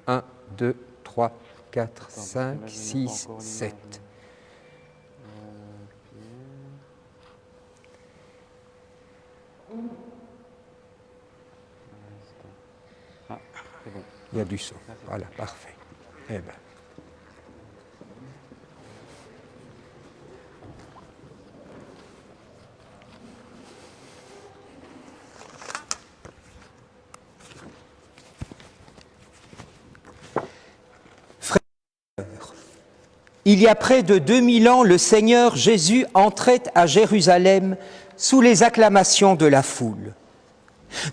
1, 2, 3, 4, 5, 6, 7. Il y a du son. Voilà, parfait. Eh bien. Frères, il y a près de 2000 ans, le Seigneur Jésus entrait à Jérusalem sous les acclamations de la foule.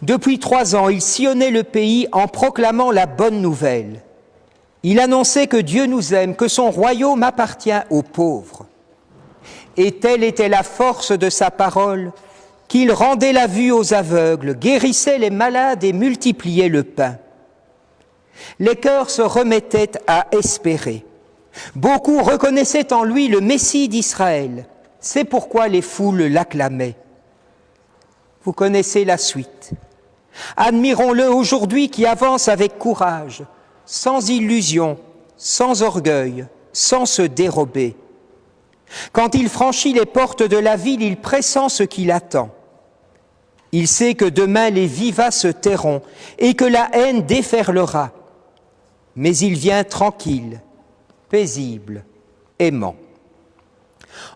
Depuis 3 ans, il sillonnait le pays en proclamant la bonne nouvelle. Il annonçait que Dieu nous aime, que son royaume appartient aux pauvres. Et telle était la force de sa parole qu'il rendait la vue aux aveugles, guérissait les malades et multipliait le pain. Les cœurs se remettaient à espérer. Beaucoup reconnaissaient en lui le Messie d'Israël. C'est pourquoi les foules l'acclamaient. Vous connaissez la suite. Admirons-le aujourd'hui qui avance avec courage, sans illusion, sans orgueil, sans se dérober. Quand il franchit les portes de la ville, il pressent ce qui l'attend. Il sait que demain les vivaces se tairont et que la haine déferlera. Mais il vient tranquille, paisible, aimant.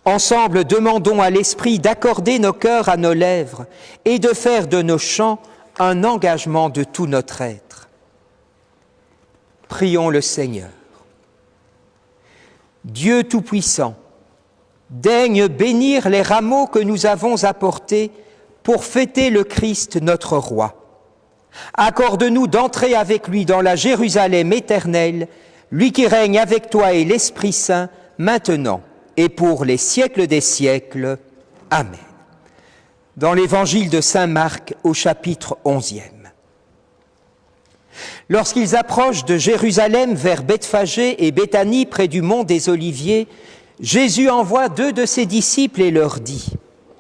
Ensemble, demandons à l'Esprit d'accorder nos cœurs à nos lèvres et de faire de nos chants un engagement de tout notre être. Prions le Seigneur. Dieu Tout-Puissant, daigne bénir les rameaux que nous avons apportés pour fêter le Christ notre Roi. Accorde-nous d'entrer avec lui dans la Jérusalem éternelle, lui qui règne avec toi et l'Esprit Saint, maintenant et pour les siècles des siècles. Amen. Dans l'évangile de saint Marc au chapitre 11e. Lorsqu'ils approchent de Jérusalem vers Bethphagée et Béthanie près du mont des Oliviers, Jésus envoie 2 de ses disciples et leur dit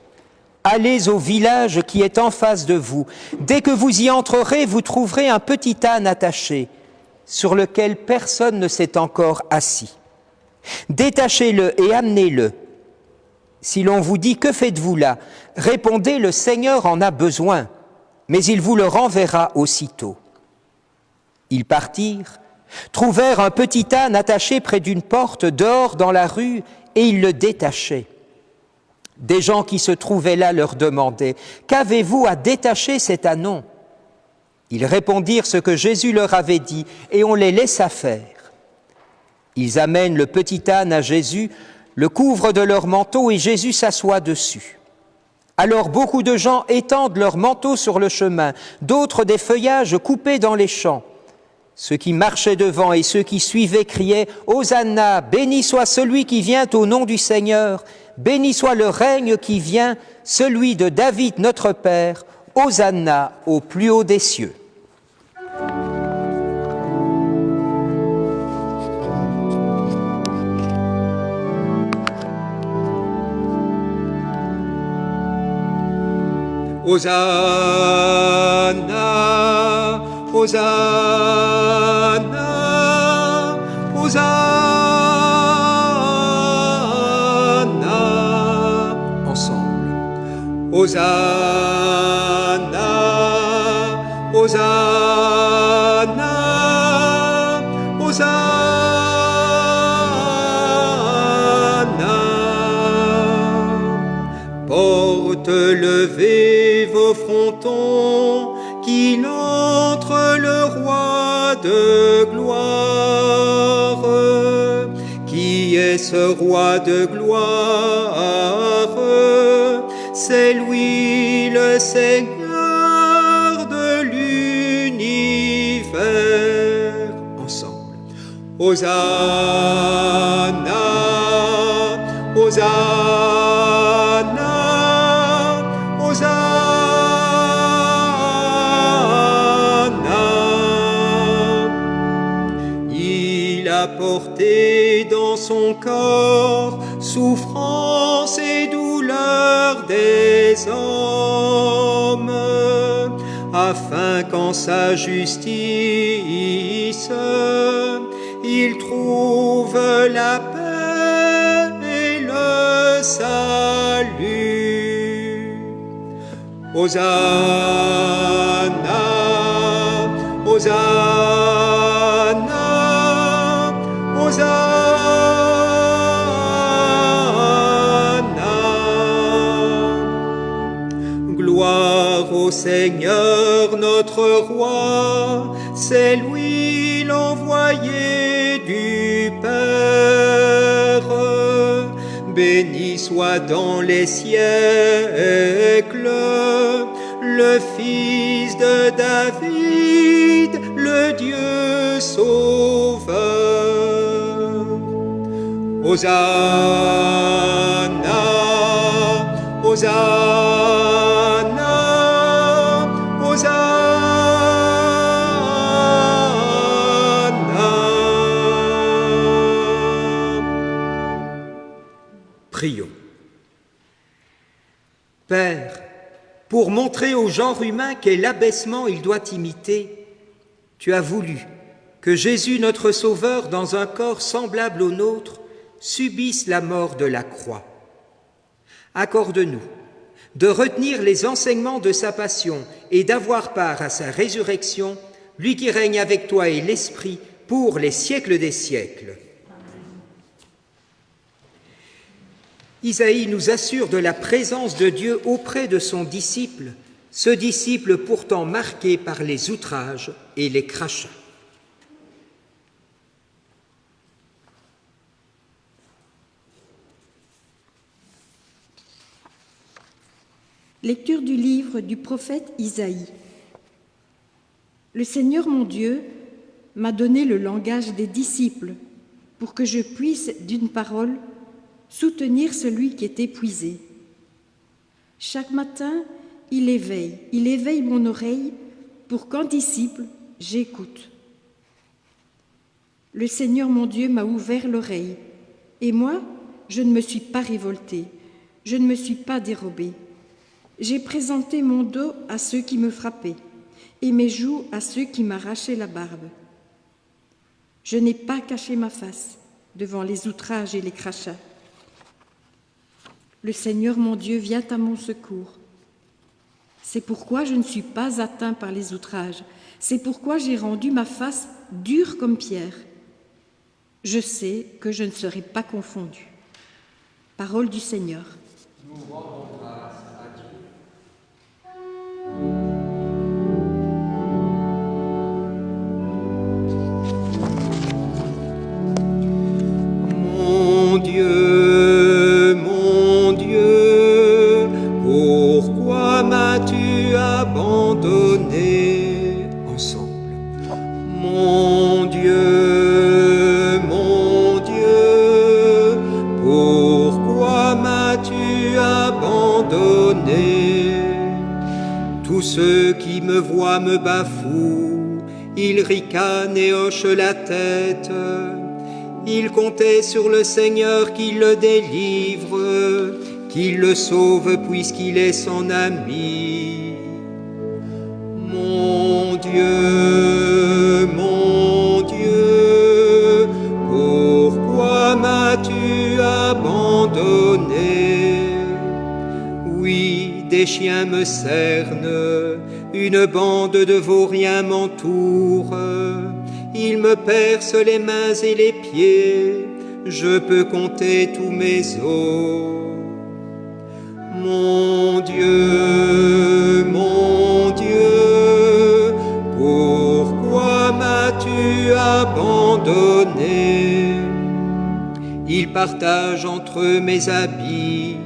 « Allez au village qui est en face de vous. Dès que vous y entrerez, vous trouverez un petit âne attaché, sur lequel personne ne s'est encore assis. Détachez-le et amenez-le. Si l'on vous dit « Que faites-vous là ?» répondez « Le Seigneur en a besoin, mais il vous le renverra aussitôt. » Ils partirent, trouvèrent un petit âne attaché près d'une porte dehors dans la rue et ils le détachaient. Des gens qui se trouvaient là leur demandaient « Qu'avez-vous à détacher cet ânon ?» Ils répondirent ce que Jésus leur avait dit et on les laissa faire. Ils amènent le petit âne à Jésus, le couvrent de leur manteau et Jésus s'assoit dessus. Alors beaucoup de gens étendent leurs manteaux sur le chemin, d'autres des feuillages coupés dans les champs. Ceux qui marchaient devant et ceux qui suivaient criaient « Hosanna, béni soit celui qui vient au nom du Seigneur, béni soit le règne qui vient, celui de David notre Père, Hosanna au plus haut des cieux. » Hosanna, Hosanna, Hosanna. Ensemble. Hosanna, Hosanna, Hosanna. Porte levée vos frontons, qu'il entre le roi de gloire. Qui est ce roi de gloire? C'est lui le Seigneur de l'univers. Ensemble. Hosanna, Hosanna, Hosanna. Il a porté dans son corps souffrance et douleur des hommes. afin qu'en sa justice il trouve la paix et le salut. Hosanna, Hosanna, Hosanna. Gloire au Seigneur notre Roi, c'est lui l'envoyé du Père. Béni soit dans les siècles le Fils de David, le Dieu sauveur. Hosanna, Hosanna, Hosanna. Prions. Père, pour montrer au genre humain quel abaissement il doit imiter, tu as voulu que Jésus, notre Sauveur, dans un corps semblable au nôtre, subisse la mort de la croix. Accorde-nous de retenir les enseignements de sa passion et d'avoir part à sa résurrection, lui qui règne avec toi et l'Esprit pour les siècles des siècles. Isaïe nous assure de la présence de Dieu auprès de son disciple, ce disciple pourtant marqué par les outrages et les crachats. Lecture du livre du prophète Isaïe. Le Seigneur mon Dieu m'a donné le langage des disciples pour que je puisse, d'une parole, soutenir celui qui est épuisé. Chaque matin, il éveille mon oreille pour qu'en disciple, j'écoute. Le Seigneur mon Dieu m'a ouvert l'oreille, et moi, je ne me suis pas révoltée, je ne me suis pas dérobée. J'ai présenté mon dos à ceux qui me frappaient, et mes joues à ceux qui m'arrachaient la barbe. Je n'ai pas caché ma face devant les outrages et les crachats. Le Seigneur mon Dieu vient à mon secours. C'est pourquoi je ne suis pas atteint par les outrages. C'est pourquoi j'ai rendu ma face dure comme pierre. Je sais que je ne serai pas confondu. Parole du Seigneur. Nous rendons grâce à Dieu. Mon Dieu, pourquoi m'as-tu abandonné? Ensemble. Mon Dieu, pourquoi m'as-tu abandonné? Tous ceux qui me voient me bafouent, ils ricanent et hochent la tête. Ils comptaient sur le Seigneur qui le délivre, qu'il le sauve puisqu'il est son ami. Mon Dieu, pourquoi m'as-tu abandonné? Oui, des chiens me cernent, une bande de vauriens m'entoure. Ils me percent les mains et les pieds, je peux compter tous mes os. Mon Dieu, pourquoi m'as-tu abandonné? Ils partagent entre eux mes habits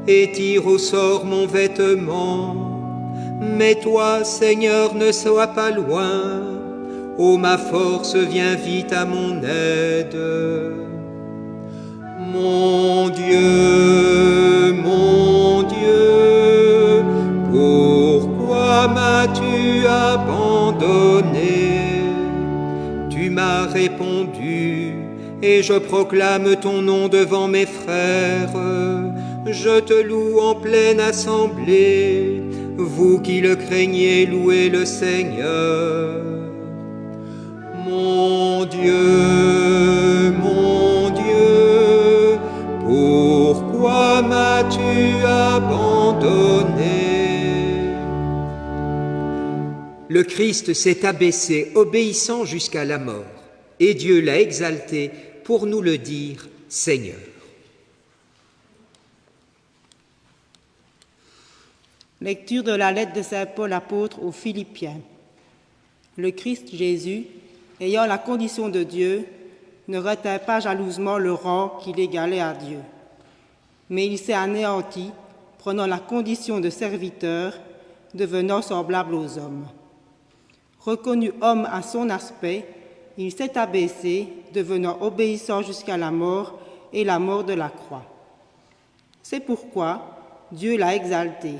et tirent au sort mon vêtement. Mais toi, Seigneur, ne sois pas loin. Ô ma force, viens vite à mon aide. Mon Dieu, pourquoi m'as-tu abandonné? Tu m'as répondu, et je proclame ton nom devant mes frères. Je te loue en pleine assemblée. Vous qui le craignez, louez le Seigneur. Mon Dieu, pourquoi m'as-tu abandonné? Le Christ s'est abaissé, obéissant jusqu'à la mort, et Dieu l'a exalté pour nous le dire, Seigneur. Lecture de la lettre de saint Paul apôtre aux Philippiens. Le Christ Jésus, ayant la condition de Dieu, ne retint pas jalousement le rang qu'il égalait à Dieu. Mais il s'est anéanti, prenant la condition de serviteur, devenant semblable aux hommes. Reconnu homme à son aspect, il s'est abaissé, devenant obéissant jusqu'à la mort et la mort de la croix. C'est pourquoi Dieu l'a exalté.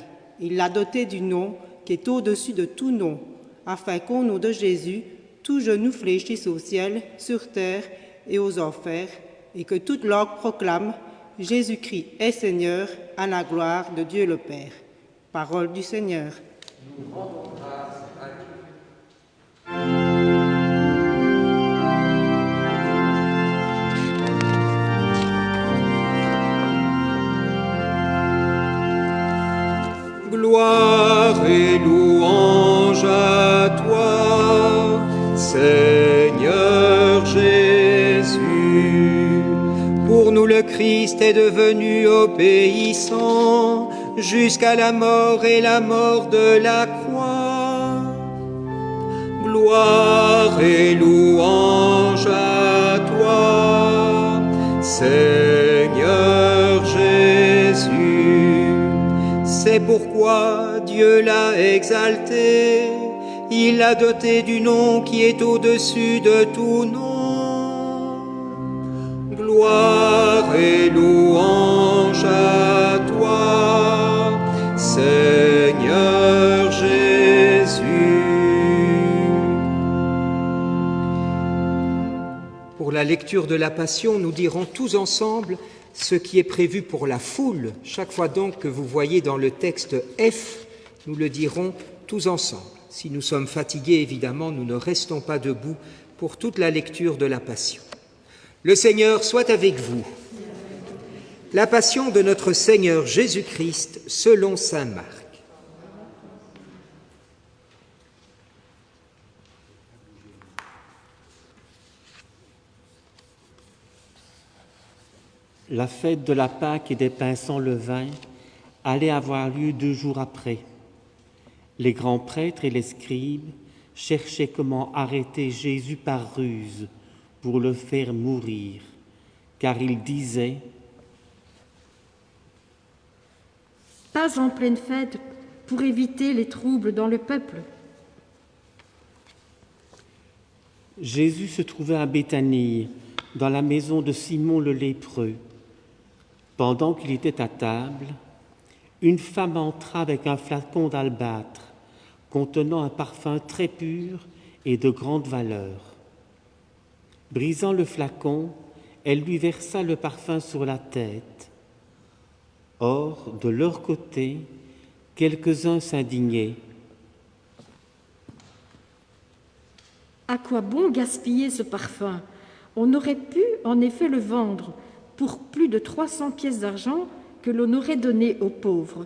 Il l'a doté du nom qui est au-dessus de tout nom, afin qu'au nom de Jésus, tout genou fléchisse au ciel, sur terre et aux enfers, et que toute langue proclame « Jésus-Christ est Seigneur, à la gloire de Dieu le Père ». Parole du Seigneur. Nous rendons grâce à Dieu. Gloire et louange à toi, Seigneur Jésus. Pour nous le Christ est devenu obéissant jusqu'à la mort et la mort de la croix. Gloire et louange à toi, Seigneur Jésus. C'est pourquoi Dieu l'a exalté, il l'a doté du nom qui est au-dessus de tout nom. Gloire et louange à toi, Seigneur Jésus. Pour la lecture de la Passion, nous dirons tous ensemble ce qui est prévu pour la foule. Chaque fois donc que vous voyez dans le texte F, nous le dirons tous ensemble. Si nous sommes fatigués, évidemment, nous ne restons pas debout pour toute la lecture de la Passion. Le Seigneur soit avec vous. La Passion de notre Seigneur Jésus-Christ selon saint Marc. La fête de la Pâque et des pains sans levain allait avoir lieu 2 jours après. Les grands prêtres et les scribes cherchaient comment arrêter Jésus par ruse pour le faire mourir, car ils disaient « Pas en pleine fête pour éviter les troubles dans le peuple. » Jésus se trouvait à Béthanie, dans la maison de Simon le lépreux. Pendant qu'il était à table, une femme entra avec un flacon d'albâtre contenant un parfum très pur et de grande valeur. Brisant le flacon, elle lui versa le parfum sur la tête. Or, de leur côté, quelques-uns s'indignaient. « À quoi bon gaspiller ce parfum? On aurait pu en effet le vendre pour plus de 300 pièces d'argent que l'on aurait donné aux pauvres. »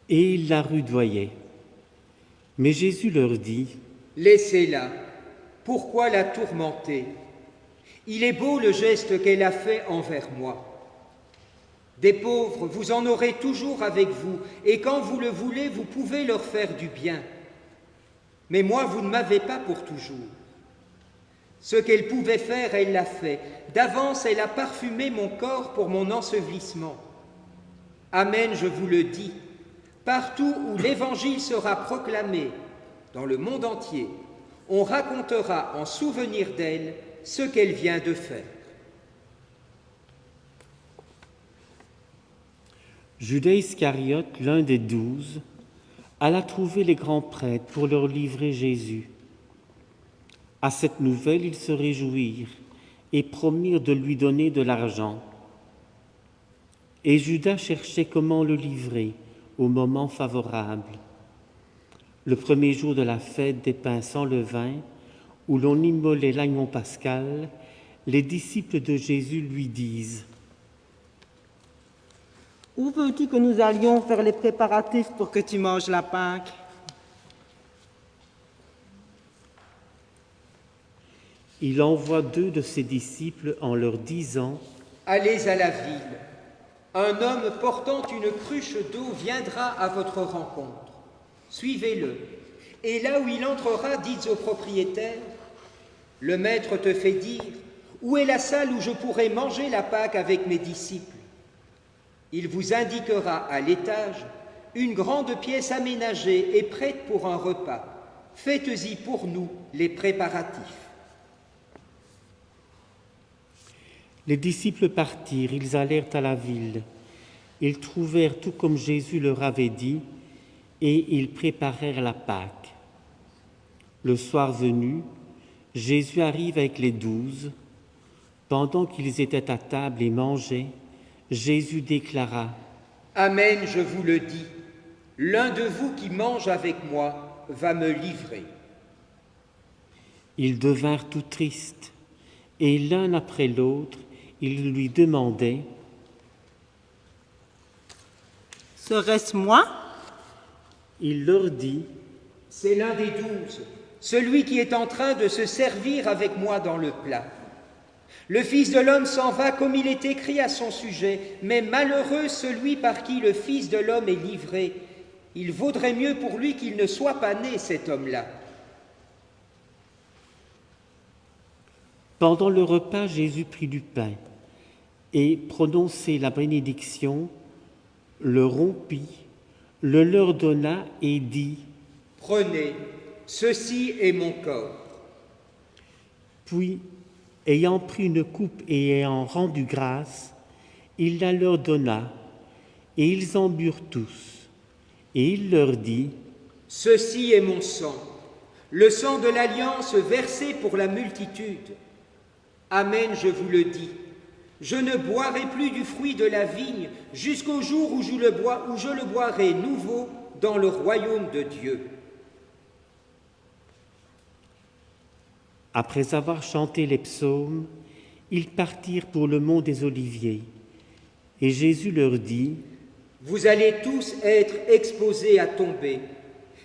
Et ils la rudoyaient. Mais Jésus leur dit : « Laissez-la, pourquoi la tourmenter? Il est beau le geste qu'elle a fait envers moi. Des pauvres, vous en aurez toujours avec vous, et quand vous le voulez, vous pouvez leur faire du bien. Mais moi, vous ne m'avez pas pour toujours. Ce qu'elle pouvait faire, elle l'a fait. D'avance, elle a parfumé mon corps pour mon ensevelissement. Amen, je vous le dis, partout où l'Évangile sera proclamé, dans le monde entier, on racontera en souvenir d'elle ce qu'elle vient de faire. » Judas Iscariote, l'un des 12, alla trouver les grands prêtres pour leur livrer Jésus. À cette nouvelle, ils se réjouirent et promirent de lui donner de l'argent. Et Judas cherchait comment le livrer au moment favorable. Le premier jour de la fête des pains sans levain, où l'on immolait l'agneau pascal, les disciples de Jésus lui disent : « Où veux-tu que nous allions faire les préparatifs pour que tu manges la Pâque ?» Il envoie 2 de ses disciples en leur disant : « Allez à la ville. Un homme portant une cruche d'eau viendra à votre rencontre. Suivez-le. Et là où il entrera, dites au propriétaire : le maître te fait dire : où est la salle où je pourrai manger la Pâque avec mes disciples ? Il vous indiquera à l'étage une grande pièce aménagée et prête pour un repas. Faites-y pour nous les préparatifs. » Les disciples partirent, ils allèrent à la ville. Ils trouvèrent tout comme Jésus leur avait dit, et ils préparèrent la Pâque. Le soir venu, Jésus arrive avec les 12. Pendant qu'ils étaient à table et mangeaient, Jésus déclara : « Amen, je vous le dis, l'un de vous qui mange avec moi va me livrer. » Ils devinrent tout tristes, et l'un après l'autre, ils lui demandaient : « Serait-ce moi ?» Il leur dit : « C'est l'un des 12, celui qui est en train de se servir avec moi dans le plat. Le Fils de l'homme s'en va comme il est écrit à son sujet, mais malheureux celui par qui le Fils de l'homme est livré. Il vaudrait mieux pour lui qu'il ne soit pas né, cet homme-là. » Pendant le repas, Jésus prit du pain et, prononcé la bénédiction, le rompit, le leur donna et dit : « Prenez, ceci est mon corps. » Puis, ayant pris une coupe et ayant rendu grâce, il la leur donna, et ils en burent tous. Et il leur dit : « Ceci est mon sang, le sang de l'alliance versé pour la multitude. Amen, je vous le dis, je ne boirai plus du fruit de la vigne jusqu'au jour où je le boirai nouveau dans le royaume de Dieu. » Après avoir chanté les psaumes, ils partirent pour le mont des Oliviers. Et Jésus leur dit : « Vous allez tous être exposés à tomber,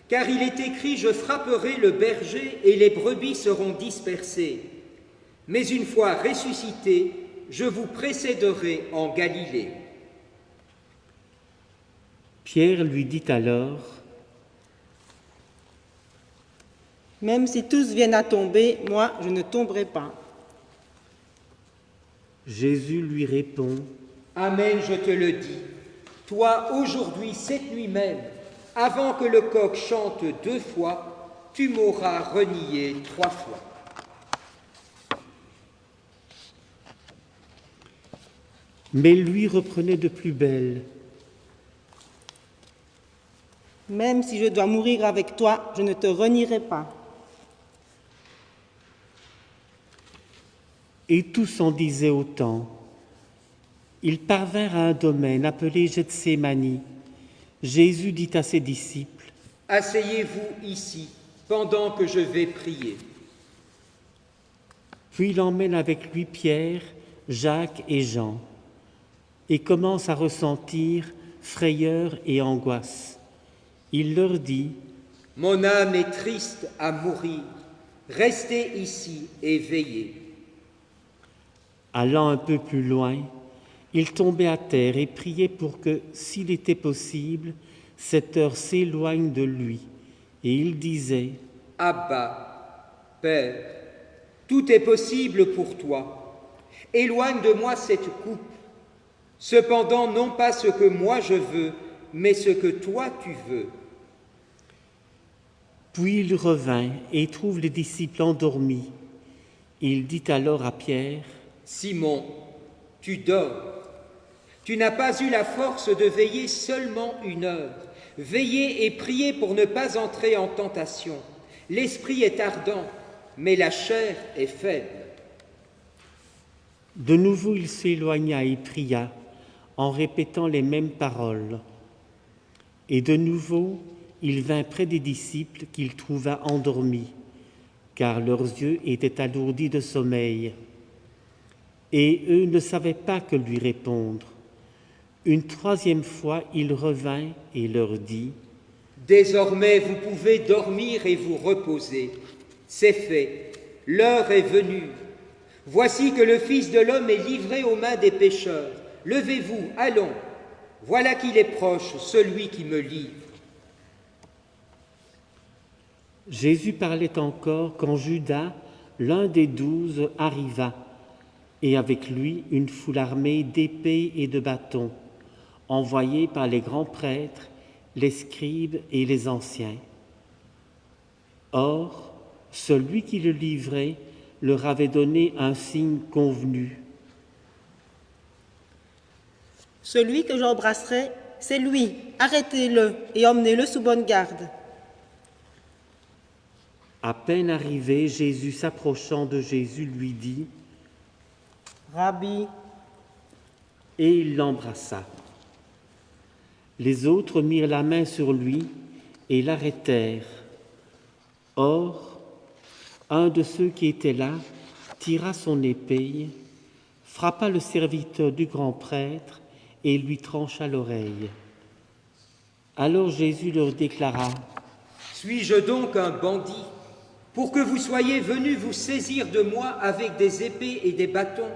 car il est écrit : je frapperai le berger et les brebis seront dispersées. Mais une fois ressuscité, je vous précéderai en Galilée. » Pierre lui dit alors : « Même si tous viennent à tomber, moi, je ne tomberai pas. » Jésus lui répond : « Amen, je te le dis. Toi, aujourd'hui, cette nuit même, avant que le coq chante 2 fois, tu m'auras renié 3 fois. » Mais lui reprenait de plus belle : « Même si je dois mourir avec toi, je ne te renierai pas. » Et tous en disaient autant. Ils parvinrent à un domaine appelé Gethsémani. Jésus dit à ses disciples : « Asseyez-vous ici, pendant que je vais prier. » Puis il emmène avec lui Pierre, Jacques et Jean, et commence à ressentir frayeur et angoisse. Il leur dit : « Mon âme est triste à mourir. Restez ici et veillez. » Allant un peu plus loin, il tombait à terre et priait pour que, s'il était possible, cette heure s'éloigne de lui. Et il disait : « Abba, Père, tout est possible pour toi. Éloigne de moi cette coupe. Cependant, non pas ce que moi je veux, mais ce que toi tu veux. » Puis il revint et trouve les disciples endormis. Il dit alors à Pierre : « Simon, tu dors. Tu n'as pas eu la force de veiller seulement 1 heure. Veillez et priez pour ne pas entrer en tentation. L'esprit est ardent, mais la chair est faible. » De nouveau il s'éloigna et pria, en répétant les mêmes paroles. Et de nouveau, il vint près des disciples qu'il trouva endormis, car leurs yeux étaient alourdis de sommeil. Et eux ne savaient pas que lui répondre. Une troisième fois, il revint et leur dit : « Désormais, vous pouvez dormir et vous reposer. C'est fait, l'heure est venue. Voici que le Fils de l'homme est livré aux mains des pécheurs. Levez-vous, allons. Voilà qu'il est proche, celui qui me livre. » Jésus parlait encore quand Judas, l'un des 12, arriva, et avec lui une foule armée d'épées et de bâtons, envoyés par les grands prêtres, les scribes et les anciens. Or, celui qui le livrait leur avait donné un signe convenu. « Celui que j'embrasserai, c'est lui. Arrêtez-le et emmenez-le sous bonne garde. » À peine arrivé, Jésus, s'approchant de Jésus, lui dit : « Rabbi, et il l'embrassa. Les autres mirent la main sur lui et l'arrêtèrent. Or, un de ceux qui étaient là tira son épée, frappa le serviteur du grand prêtre et lui trancha l'oreille. Alors Jésus leur déclara : « Suis-je donc un bandit pour que vous soyez venus vous saisir de moi avec des épées et des bâtons ?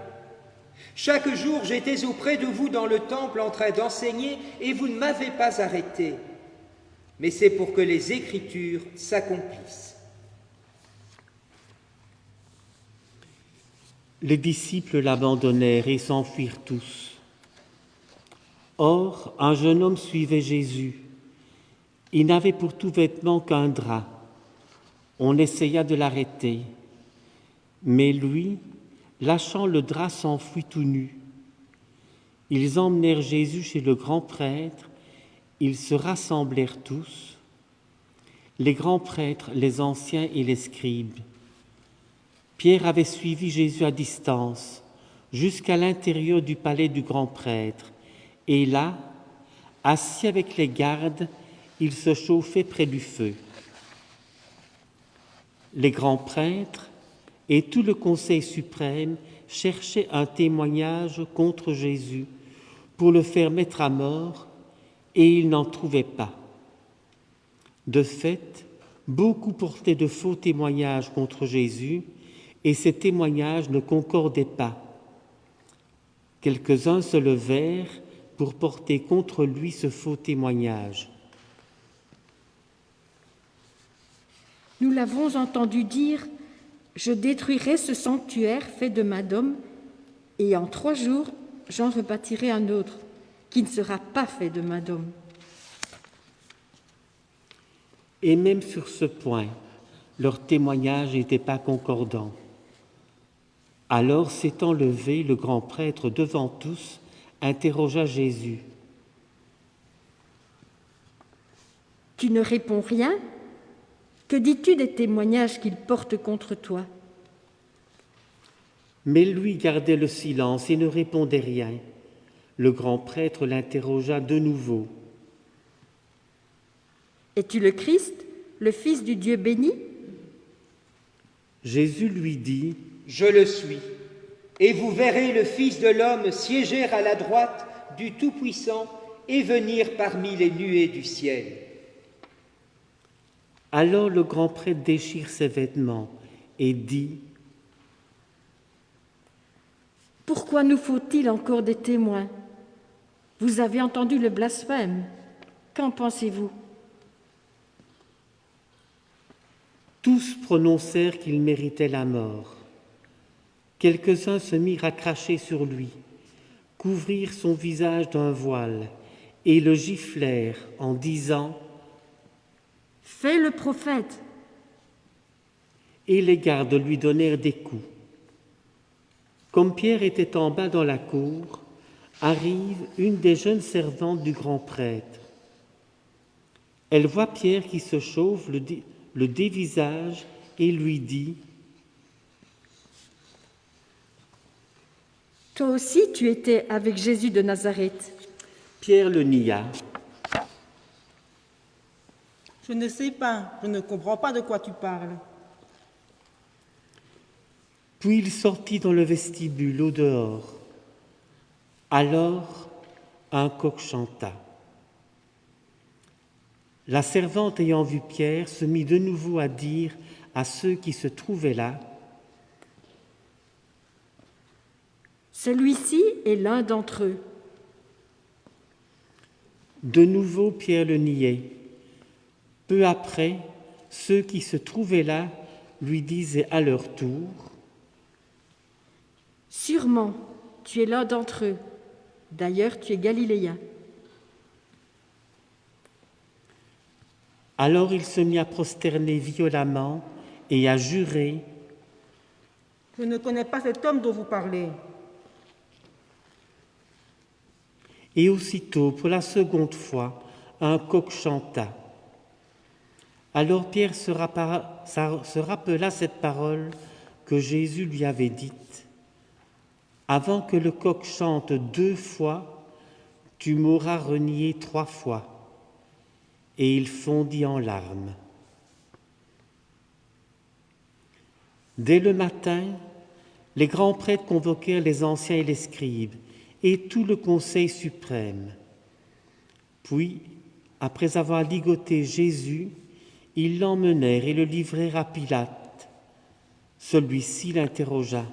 Chaque jour, j'étais auprès de vous dans le temple en train d'enseigner et vous ne m'avez pas arrêté. Mais c'est pour que les Écritures s'accomplissent. » Les disciples l'abandonnèrent et s'enfuirent tous. Or, un jeune homme suivait Jésus. Il n'avait pour tout vêtement qu'un drap. On essaya de l'arrêter, mais lui, lâchant le drap, s'enfuit tout nu. Ils emmenèrent Jésus chez le grand prêtre. Ils se rassemblèrent tous, les grands prêtres, les anciens et les scribes. Pierre avait suivi Jésus à distance, jusqu'à l'intérieur du palais du grand prêtre, et là, assis avec les gardes, il se chauffait près du feu. Les grands prêtres et tout le conseil suprême cherchaient un témoignage contre Jésus pour le faire mettre à mort, et ils n'en trouvaient pas. De fait, beaucoup portaient de faux témoignages contre Jésus, et ces témoignages ne concordaient pas. Quelques-uns se levèrent pour porter contre lui ce faux témoignage. « Nous l'avons entendu dire, je détruirai ce sanctuaire fait de main d'homme, et en 3 jours, j'en rebâtirai un autre, qui ne sera pas fait de main d'homme. » Et même sur ce point, leur témoignage n'était pas concordant. Alors, s'étant levé, le grand prêtre, devant tous, interrogea Jésus. « Tu ne réponds rien ? Que dis-tu des témoignages qu'ils portent contre toi ? » Mais lui gardait le silence et ne répondait rien. Le grand prêtre l'interrogea de nouveau. « Es-tu le Christ, le Fils du Dieu béni ? » Jésus lui dit : « Je le suis, et vous verrez le Fils de l'homme siéger à la droite du Tout-Puissant et venir parmi les nuées du ciel. » Alors le grand prêtre déchire ses vêtements et dit : « Pourquoi nous faut-il encore des témoins ? Vous avez entendu le blasphème. Qu'en pensez-vous ? » Tous prononcèrent qu'il méritait la mort. Quelques-uns se mirent à cracher sur lui, couvrirent son visage d'un voile et le giflèrent en disant : « Fais le prophète !» Et les gardes lui donnèrent des coups. Comme Pierre était en bas dans la cour, arrive une des jeunes servantes du grand prêtre. Elle voit Pierre qui se chauffe, le dévisage et lui dit : « Toi aussi tu étais avec Jésus de Nazareth. » Pierre le nia. Je ne sais pas, je ne comprends pas de quoi tu parles. Puis il sortit dans le vestibule au dehors. Alors, un coq chanta. La servante ayant vu Pierre se mit de nouveau à dire à ceux qui se trouvaient là: Celui-ci est l'un d'entre eux. De nouveau, Pierre le niait. Peu après, ceux qui se trouvaient là lui disaient à leur tour: Sûrement, tu es l'un d'entre eux. D'ailleurs, tu es galiléen. Alors il se mit à prosterner violemment et à jurer: Je ne connais pas cet homme dont vous parlez. Et aussitôt, pour la seconde fois, un coq chanta. Alors Pierre se rappela cette parole que Jésus lui avait dite: Avant que le coq chante 2 fois, tu m'auras renié 3 fois. Et il fondit en larmes. Dès le matin, les grands prêtres convoquèrent les anciens et les scribes et tout le conseil suprême. Puis, après avoir ligoté Jésus, ils l'emmenèrent et le livrèrent à Pilate. Celui-ci l'interrogea: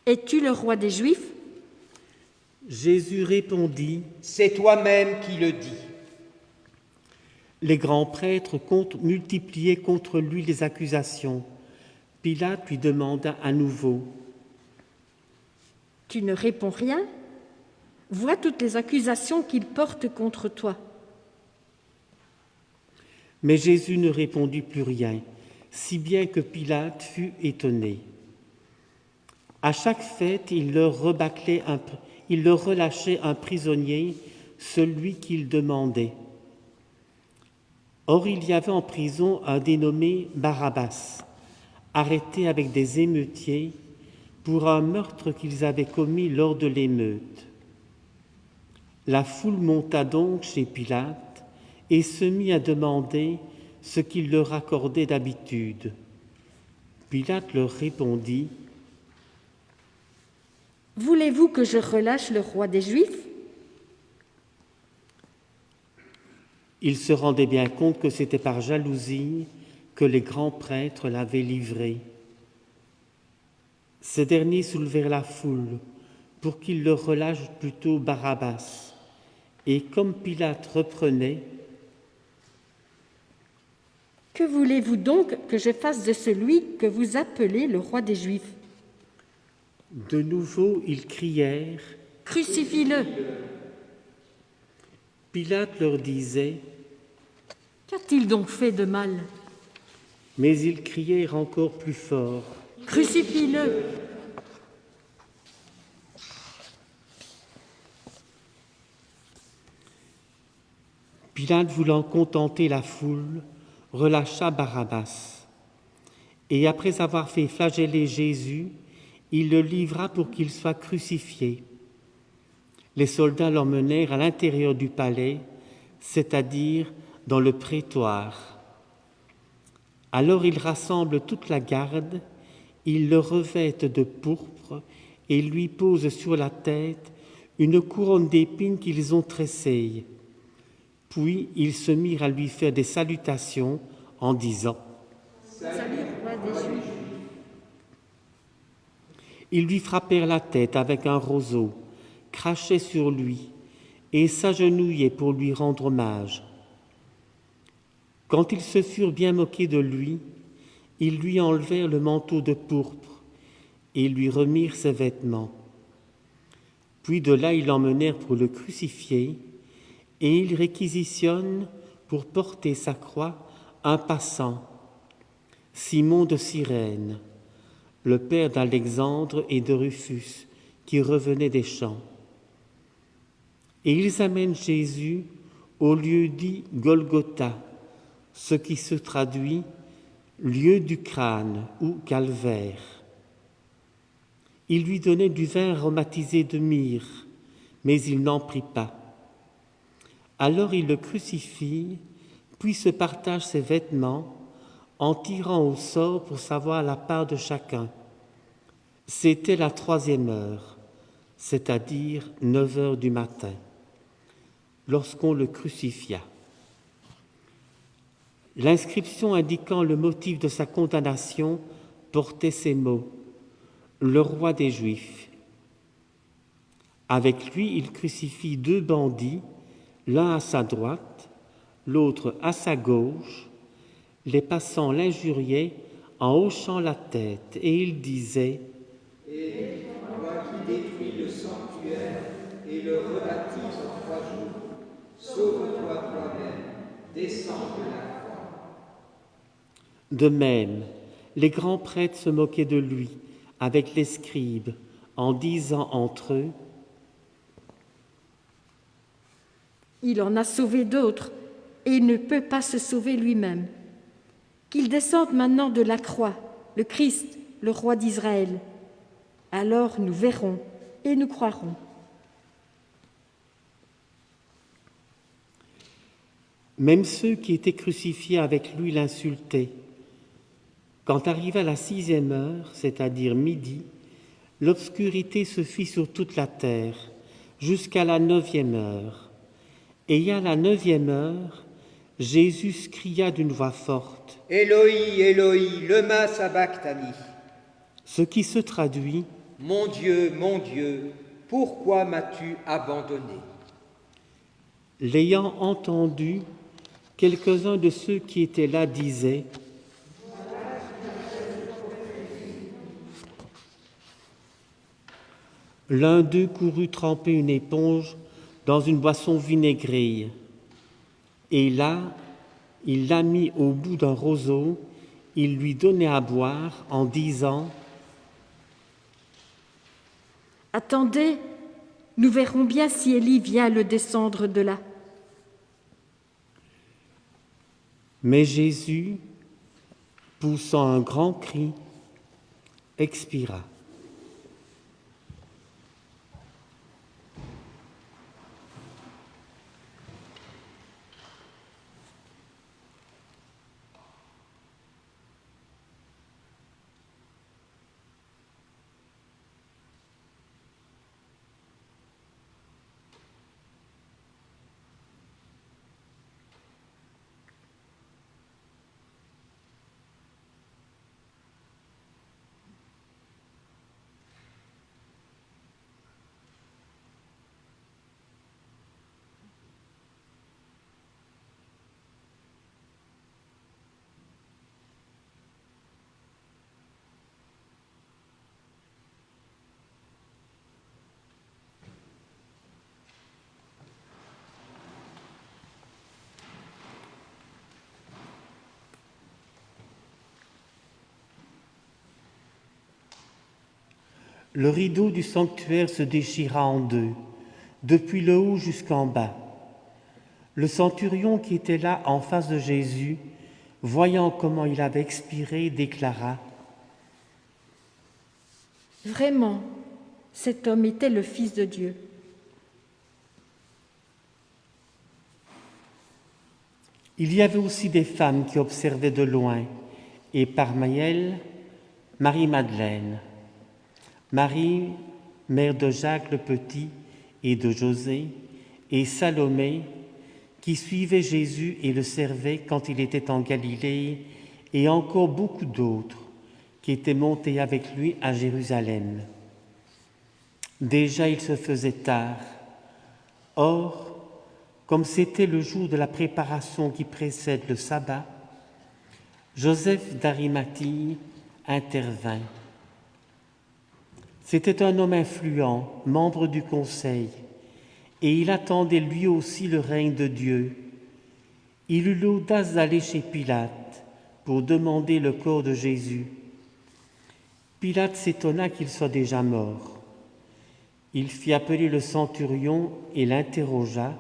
Es-tu le roi des Juifs ? Jésus répondit: C'est toi-même qui le dis. Les grands prêtres multipliaient contre lui les accusations. Pilate lui demanda à nouveau: Tu ne réponds rien ? Vois toutes les accusations qu'ils portent contre toi. Mais Jésus ne répondit plus rien, si bien que Pilate fut étonné. À chaque fête, il leur relâchait un prisonnier, celui qu'il demandait. Or, il y avait en prison un dénommé Barabbas, arrêté avec des émeutiers pour un meurtre qu'ils avaient commis lors de l'émeute. La foule monta donc chez Pilate et se mit à demander ce qu'il leur accordait d'habitude. Pilate leur répondit: Voulez-vous que je relâche le roi des Juifs ? Il se rendait bien compte que c'était par jalousie que les grands prêtres l'avaient livré. Ces derniers soulevèrent la foule pour qu'il leur relâche plutôt Barabbas. Et comme Pilate reprenait: Que voulez-vous donc que je fasse de celui que vous appelez le roi des Juifs ? De nouveau, ils crièrent. Crucifie-le ! Pilate leur disait: Qu'a-t-il donc fait de mal ? Mais ils crièrent encore plus fort. Crucifie-le ! Pilate, voulant contenter la foule, relâcha Barabbas. Et après avoir fait flageller Jésus, il le livra pour qu'il soit crucifié. Les soldats l'emmenèrent à l'intérieur du palais, c'est-à-dire dans le prétoire. Alors ils rassemblent toute la garde, ils le revêtent de pourpre et lui posent sur la tête une couronne d'épines qu'ils ont tressée. Puis ils se mirent à lui faire des salutations en disant: Salut, roi des Juifs ! Ils lui frappèrent la tête avec un roseau, crachaient sur lui et s'agenouillaient pour lui rendre hommage. Quand ils se furent bien moqués de lui, ils lui enlevèrent le manteau de pourpre et lui remirent ses vêtements. Puis de là, ils l'emmenèrent pour le crucifier et ils réquisitionnent pour porter sa croix un passant, Simon de Cyrène, le père d'Alexandre et de Rufus, qui revenaient des champs. Et ils amènent Jésus au lieu dit Golgotha, ce qui se traduit lieu du crâne ou calvaire. Ils lui donnaient du vin aromatisé de myrrhe, mais il n'en prit pas. Alors il le crucifie, puis se partage ses vêtements en tirant au sort pour savoir la part de chacun. C'était la 3e heure, c'est-à-dire 9 heures du matin, lorsqu'on le crucifia. L'inscription indiquant le motif de sa condamnation portait ces mots « Le roi des Juifs ». Avec lui, il crucifie 2 bandits, l'un à sa droite, l'autre à sa gauche. Les passants l'injuriaient en hochant la tête, et il disait « Et toi qui détruis le sanctuaire et le rebâtis en 3 jours, sauve-toi toi-même, descends de la croix. » De même, les grands prêtres se moquaient de lui avec les scribes, en disant entre eux « Il en a sauvé d'autres, et il ne peut pas se sauver lui-même. Qu'il descende maintenant de la croix, le Christ, le roi d'Israël. Alors nous verrons et nous croirons. » Même ceux qui étaient crucifiés avec lui l'insultaient. Quand arriva la 6e heure, c'est-à-dire midi, l'obscurité se fit sur toute la terre, jusqu'à la 9e heure. Et à la 9e heure, Jésus cria d'une voix forte « Éloi, Éloi, lema sabachthani » ce qui se traduit « Mon Dieu, pourquoi m'as-tu abandonné ?» L'ayant entendu, quelques-uns de ceux qui étaient là disaient « L'un d'eux courut tremper une éponge dans une boisson vinaigrée, et là, il l'a mis au bout d'un roseau, il lui donnait à boire en disant « Attendez, nous verrons bien si Élie vient le descendre de là. » Mais Jésus, poussant un grand cri, expira. Le rideau du sanctuaire se déchira en 2, depuis le haut jusqu'en bas. Le centurion qui était là en face de Jésus, voyant comment il avait expiré, déclara « Vraiment, cet homme était le Fils de Dieu. » Il y avait aussi des femmes qui observaient de loin, et parmi elles, Marie-Madeleine, Marie, mère de Jacques le Petit et de José, et Salomé, qui suivait Jésus et le servait quand il était en Galilée, et encore beaucoup d'autres qui étaient montés avec lui à Jérusalem. Déjà il se faisait tard. Or, comme c'était le jour de la préparation qui précède le sabbat, Joseph d'Arimathie intervint. C'était un homme influent, membre du conseil, et il attendait lui aussi le règne de Dieu. Il eut l'audace d'aller chez Pilate pour demander le corps de Jésus. Pilate s'étonna qu'il soit déjà mort. Il fit appeler le centurion et l'interrogea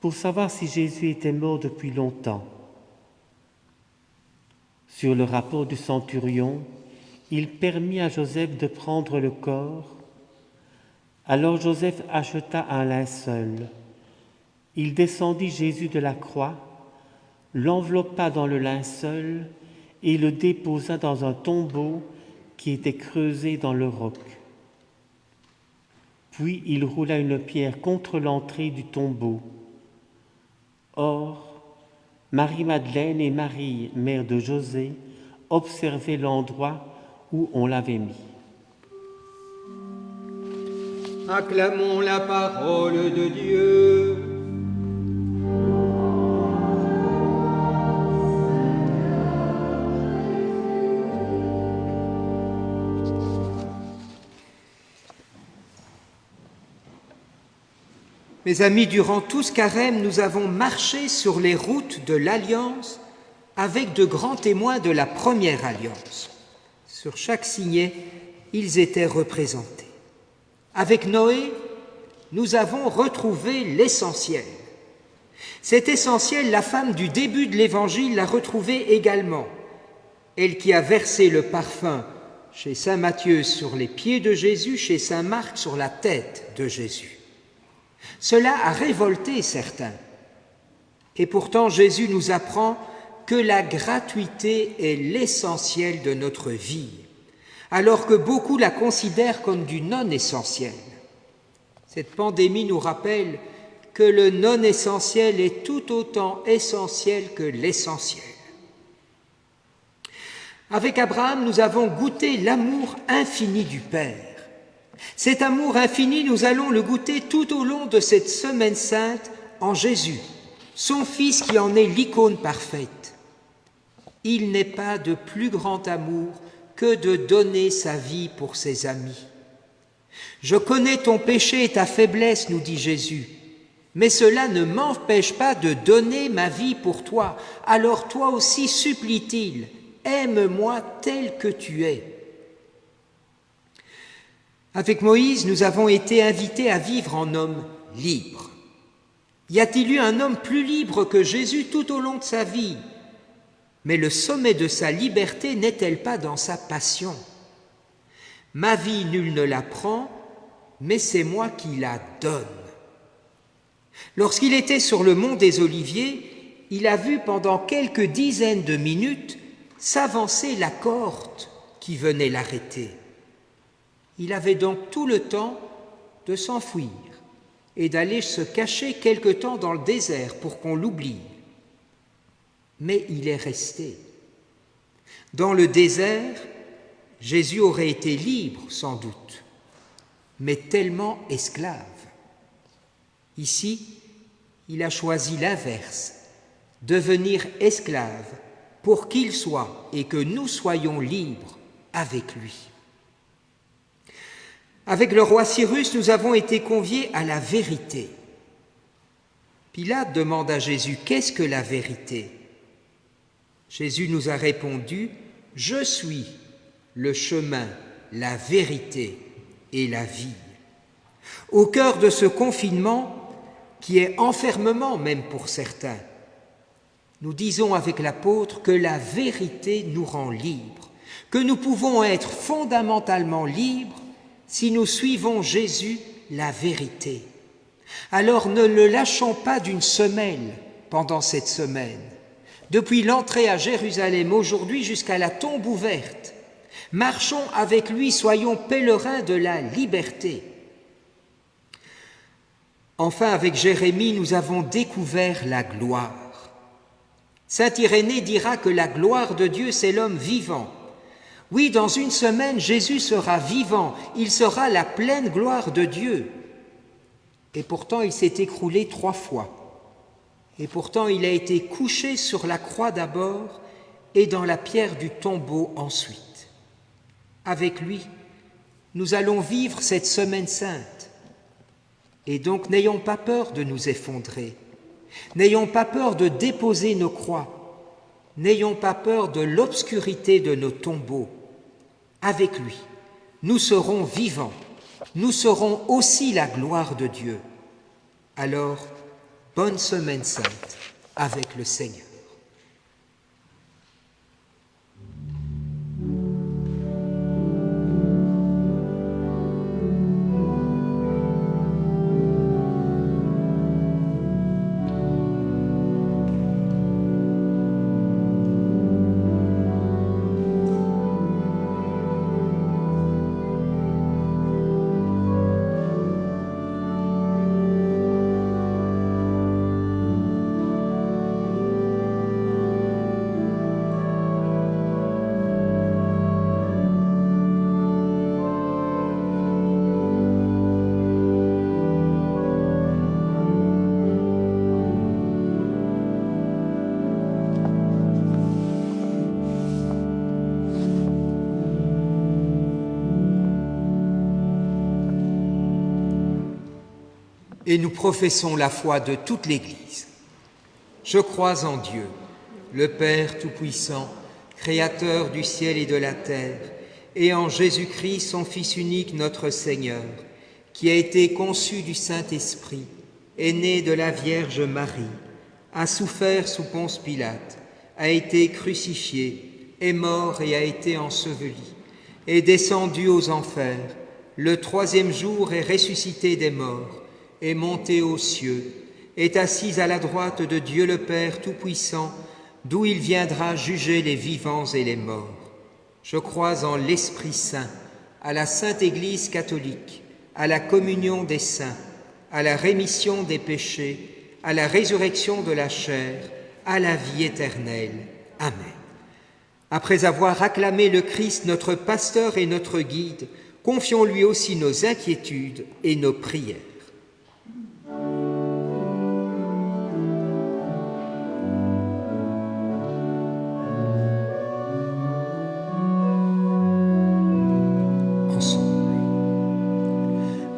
pour savoir si Jésus était mort depuis longtemps. Sur le rapport du centurion, il permit à Joseph de prendre le corps. Alors Joseph acheta un linceul, Il descendit Jésus de la croix, l'enveloppa dans le linceul et le déposa dans un tombeau qui était creusé dans le roc. Puis il roula une pierre contre l'entrée du tombeau. Or, Marie-Madeleine et Marie, mère de José, observaient l'endroit où on l'avait mis. Acclamons la parole de Dieu. Mes amis, durant tout ce carême, nous avons marché sur les routes de l'Alliance avec de grands témoins de la première Alliance. Sur chaque signet, ils étaient représentés. Avec Noé, nous avons retrouvé l'essentiel. Cet essentiel, la femme du début de l'Évangile l'a retrouvé également. Elle qui a versé le parfum chez saint Matthieu sur les pieds de Jésus, chez saint Marc sur la tête de Jésus. Cela a révolté certains. Et pourtant, Jésus nous apprend que la gratuité est l'essentiel de notre vie, alors que beaucoup la considèrent comme du non-essentiel. Cette pandémie nous rappelle que le non-essentiel est tout autant essentiel que l'essentiel. Avec Abraham, nous avons goûté l'amour infini du Père. Cet amour infini, nous allons le goûter tout au long de cette semaine sainte en Jésus, son Fils qui en est l'icône parfaite. Il n'est pas de plus grand amour que de donner sa vie pour ses amis. Je connais ton péché et ta faiblesse, nous dit Jésus, mais cela ne m'empêche pas de donner ma vie pour toi. Alors toi aussi, supplie-t-il, aime-moi tel que tu es. Avec Moïse, nous avons été invités à vivre en homme libre. Y a-t-il eu un homme plus libre que Jésus tout au long de sa vie? Mais le sommet de sa liberté n'est-elle pas dans sa passion? Ma vie, nul ne la prend, mais c'est moi qui la donne. Lorsqu'il était sur le mont des Oliviers, il a vu pendant quelques dizaines de minutes s'avancer la cohorte qui venait l'arrêter. Il avait donc tout le temps de s'enfuir et d'aller se cacher quelque temps dans le désert pour qu'on l'oublie. Mais il est resté. Dans le désert, Jésus aurait été libre, sans doute, mais tellement esclave. Ici, il a choisi l'inverse, devenir esclave pour qu'il soit et que nous soyons libres avec lui. Avec le roi Cyrus, nous avons été conviés à la vérité. Pilate demande à Jésus, qu'est-ce que la vérité? Jésus nous a répondu, je suis le chemin, la vérité et la vie. Au cœur de ce confinement, qui est enfermement même pour certains, nous disons avec l'apôtre que la vérité nous rend libres, que nous pouvons être fondamentalement libres si nous suivons Jésus, la vérité. Alors ne le lâchons pas d'une semelle pendant cette semaine. Depuis l'entrée à Jérusalem aujourd'hui jusqu'à la tombe ouverte, marchons avec lui, soyons pèlerins de la liberté. Enfin, avec Jérémie, nous avons découvert la gloire. Saint Irénée dira que la gloire de Dieu, c'est l'homme vivant. Oui, dans une semaine, Jésus sera vivant, il sera la pleine gloire de Dieu. Et pourtant, il s'est écroulé 3 fois. Et pourtant, il a été couché sur la croix d'abord et dans la pierre du tombeau ensuite. Avec lui, nous allons vivre cette semaine sainte. Et donc, n'ayons pas peur de nous effondrer. N'ayons pas peur de déposer nos croix. N'ayons pas peur de l'obscurité de nos tombeaux. Avec lui, nous serons vivants, nous serons aussi la gloire de Dieu. Alors, bonne semaine sainte avec le Seigneur. et nous professons la foi de toute l'Église. Je crois en Dieu, le Père Tout-Puissant, Créateur du ciel et de la terre, et en Jésus-Christ, son Fils unique, notre Seigneur, qui a été conçu du Saint-Esprit, est né de la Vierge Marie, a souffert sous Ponce Pilate, a été crucifié, est mort et a été enseveli, est descendu aux enfers, le troisième jour est ressuscité des morts, est monté aux cieux, est assis à la droite de Dieu le Père Tout-Puissant, d'où il viendra juger les vivants et les morts. Je crois en l'Esprit Saint, à la Sainte Église catholique, à la communion des saints, à la rémission des péchés, à la résurrection de la chair, à la vie éternelle. Amen. Après avoir acclamé le Christ, notre pasteur et notre guide, confions-lui aussi nos inquiétudes et nos prières.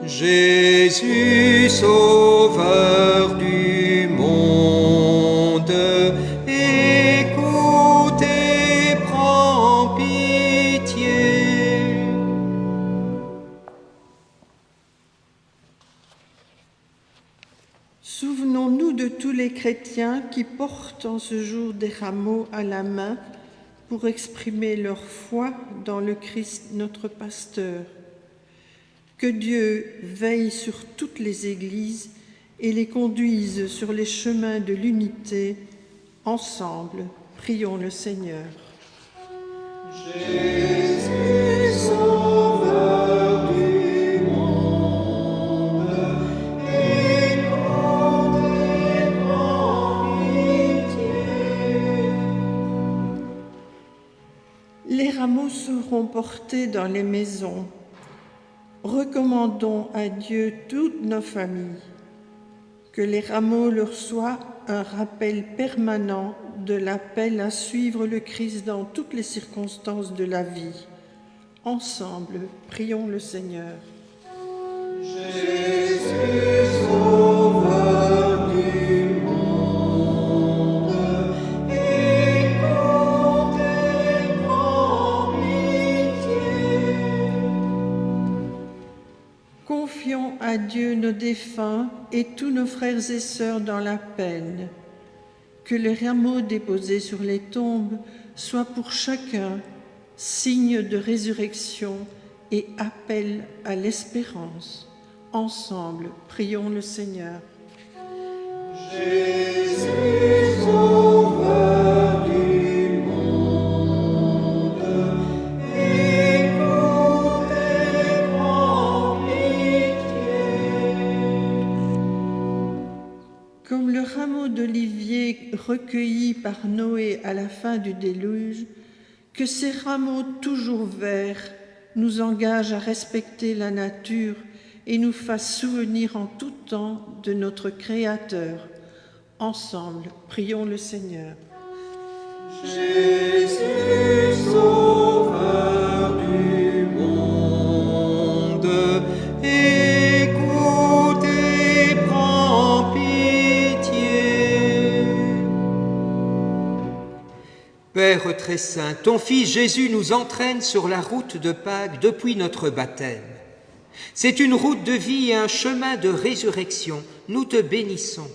Jésus, sauveur du monde, écoute et prends pitié. Souvenons-nous de tous les chrétiens qui portent en ce jour des rameaux à la main pour exprimer leur foi dans le Christ, notre pasteur. Que Dieu veille sur toutes les églises et les conduise sur les chemins de l'unité. Ensemble, prions le Seigneur. Jésus, sauveur du monde, écoute et prends pitié. Les rameaux seront portés dans les maisons. Recommandons à Dieu toutes nos familles, que les rameaux leur soient un rappel permanent de l'appel à suivre le Christ dans toutes les circonstances de la vie. Ensemble, prions le Seigneur. Jésus, sauveur du monde, écoute et prends pitié. Confions à Dieu nos défunts et tous nos frères et sœurs dans la peine. Que les rameaux déposés sur les tombes soient pour chacun signe de résurrection et appel à l'espérance. Ensemble, prions le Seigneur. Jésus, sauveur du monde, écoute et prends pitié. Comme le rameau d'olivier recueilli par Noé à la fin du déluge, que ces rameaux toujours verts nous engagent à respecter la nature et nous fassent souvenir en tout temps de notre Créateur. Ensemble, prions le Seigneur. Jésus, sauveur du monde, écoute et prends pitié. Père très saint, ton Fils Jésus nous entraîne sur la route de Pâques depuis notre baptême. C'est une route de vie et un chemin de résurrection. Nous te bénissons.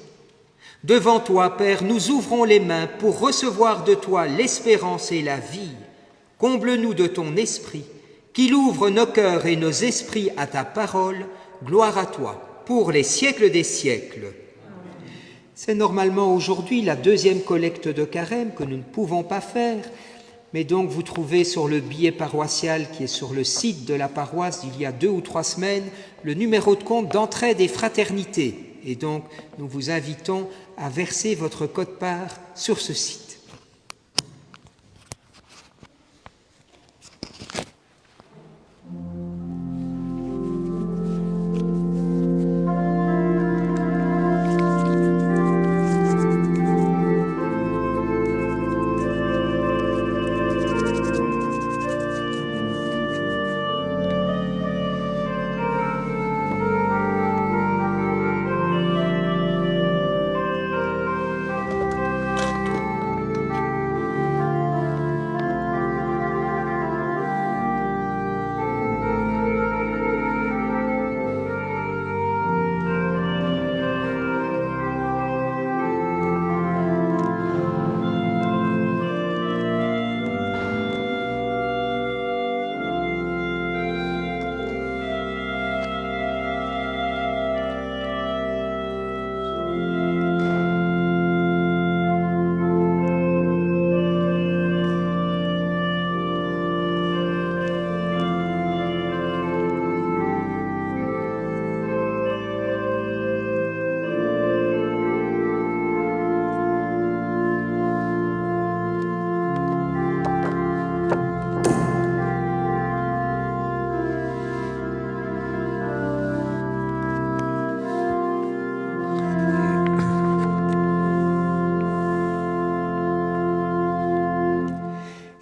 Devant toi, Père, nous ouvrons les mains pour recevoir de toi l'espérance et la vie. Comble-nous de ton esprit, qu'il ouvre nos cœurs et nos esprits à ta parole. Gloire à toi, pour les siècles des siècles. C'est normalement aujourd'hui la deuxième collecte de carême que nous ne pouvons pas faire, mais donc vous trouvez sur le billet paroissial qui est sur le site de la paroisse d'il y a 2 ou 3 semaines le numéro de compte d'entraide et fraternité. Et donc nous vous invitons à verser votre quote-part sur ce site.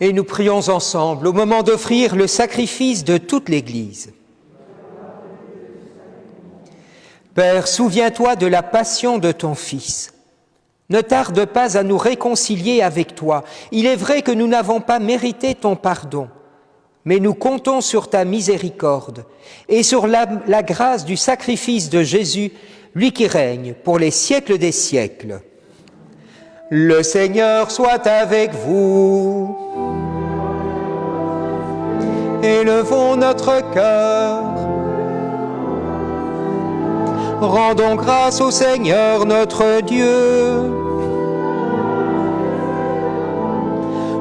Et nous prions ensemble au moment d'offrir le sacrifice de toute l'Église. Père, souviens-toi de la passion de ton Fils. Ne tarde pas à nous réconcilier avec toi. Il est vrai que nous n'avons pas mérité ton pardon, mais nous comptons sur ta miséricorde et sur la grâce du sacrifice de Jésus, lui qui règne pour les siècles des siècles. Le Seigneur soit avec vous. Élevons notre cœur. Rendons grâce au Seigneur notre Dieu.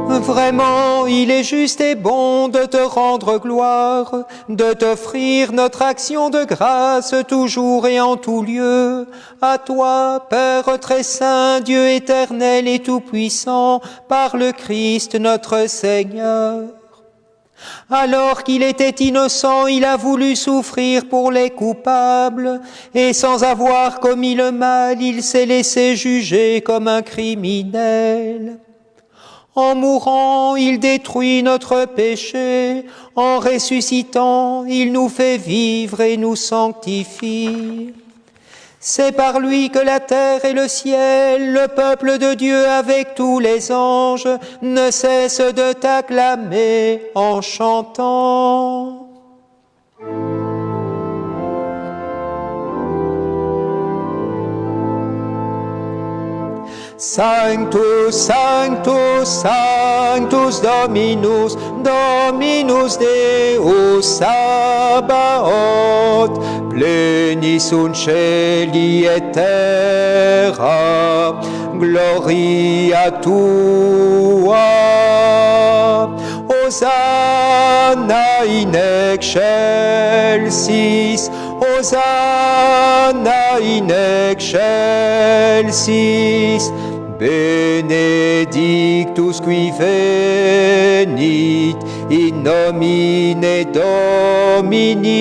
Vraiment, il est juste et bon de te rendre gloire, de t'offrir notre action de grâce toujours et en tout lieu. À toi, Père très saint, Dieu éternel et tout-puissant, par le Christ notre Seigneur. Alors qu'il était innocent, il a voulu souffrir pour les coupables, et sans avoir commis le mal, il s'est laissé juger comme un criminel. En mourant, il détruit notre péché. En ressuscitant, il nous fait vivre et nous sanctifie. C'est par lui que la terre et le ciel, le peuple de Dieu avec tous les anges, ne cessent de t'acclamer en chantant. Sanctus, Sanctus, Sanctus Dominus, Dominus Deus Sabaoth, plenis sunt celi et terra, gloria tua. Hosanna in excelsis, Hosanna in excelsis, benedictus qui venit in nomine Domini.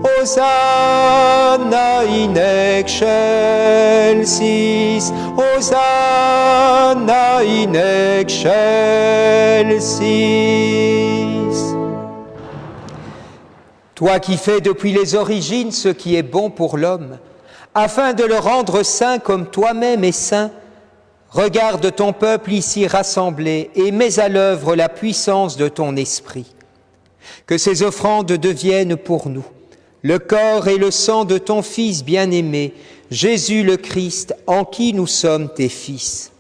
Hosanna in excelsis, Hosanna in excelsis. Toi qui fais depuis les origines ce qui est bon pour l'homme, afin de le rendre saint comme toi-même es saint, regarde ton peuple ici rassemblé et mets à l'œuvre la puissance de ton esprit. Que ces offrandes deviennent pour nous le corps et le sang de ton Fils bien-aimé, Jésus le Christ, en qui nous sommes tes fils.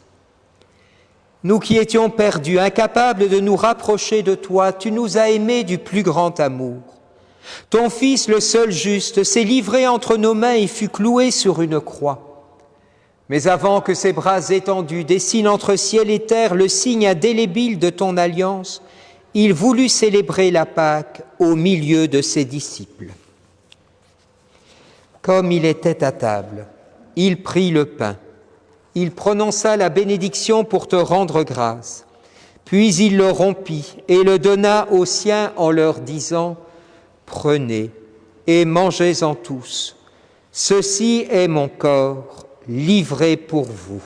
Nous qui étions perdus, incapables de nous rapprocher de toi, tu nous as aimés du plus grand amour. Ton Fils, le seul juste, s'est livré entre nos mains et fut cloué sur une croix. Mais avant que ses bras étendus dessinent entre ciel et terre le signe indélébile de ton alliance, il voulut célébrer la Pâque au milieu de ses disciples. Comme il était à table, il prit le pain, il prononça la bénédiction pour te rendre grâce, puis il le rompit et le donna aux siens en leur disant « Prenez et mangez-en tous, ceci est mon corps livré pour vous. »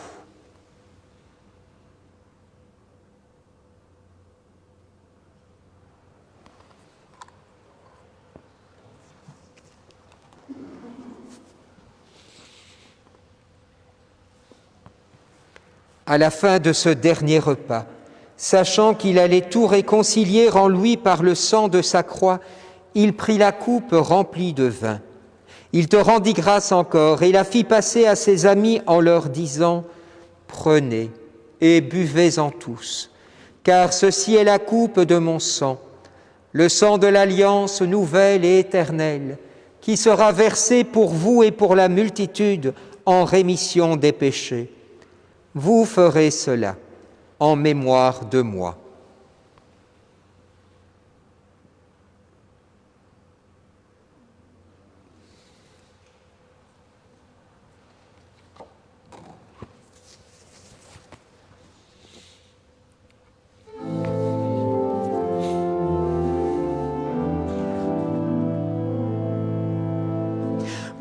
À la fin de ce dernier repas, sachant qu'il allait tout réconcilier en lui par le sang de sa croix, il prit la coupe remplie de vin. Il te rendit grâce encore et la fit passer à ses amis en leur disant « Prenez et buvez-en tous, car ceci est la coupe de mon sang, le sang de l'alliance nouvelle et éternelle, qui sera versé pour vous et pour la multitude en rémission des péchés. Vous ferez cela en mémoire de moi. »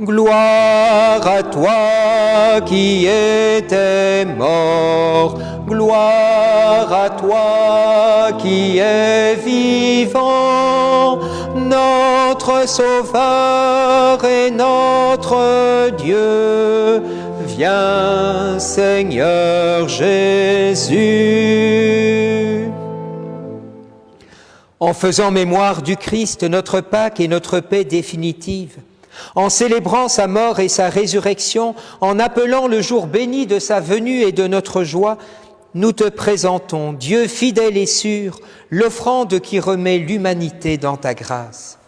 Gloire à toi qui étais mort, Gloire à toi qui es vivant, notre Sauveur et notre Dieu. Viens, Seigneur Jésus. En faisant mémoire du Christ, notre Pâque et notre paix définitive, en célébrant sa mort et sa résurrection, en appelant le jour béni de sa venue et de notre joie, nous te présentons, Dieu fidèle et sûr, l'offrande qui remet l'humanité dans ta grâce.